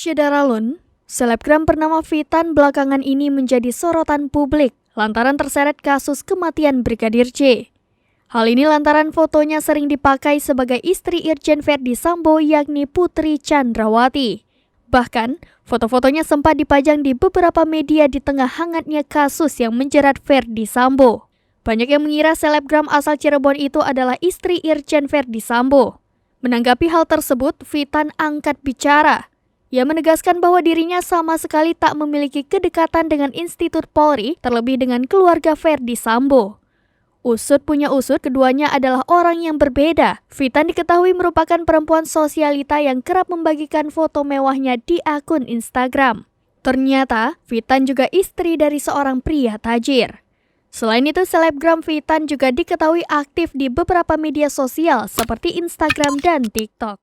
Syedaralun, selebgram bernama Vitan belakangan ini menjadi sorotan publik lantaran terseret kasus kematian Brigadir J. Hal ini lantaran fotonya sering dipakai sebagai istri Irjen Verdi Sambo yakni Putri Chandrawati. Bahkan, foto-fotonya sempat dipajang di beberapa media di tengah hangatnya kasus yang menjerat Verdi Sambo. Banyak yang mengira selebgram asal Cirebon itu adalah istri Irjen Verdi Sambo. Menanggapi hal tersebut, Vitan angkat bicara. Ia menegaskan bahwa dirinya sama sekali tak memiliki kedekatan dengan institut Polri, terlebih dengan keluarga Verdi Sambo. Usut punya usut, keduanya adalah orang yang berbeda. Vitan diketahui merupakan perempuan sosialita yang kerap membagikan foto mewahnya di akun Instagram. Ternyata, Vitan juga istri dari seorang pria tajir. Selain itu, selebgram Vitan juga diketahui aktif di beberapa media sosial seperti Instagram dan TikTok.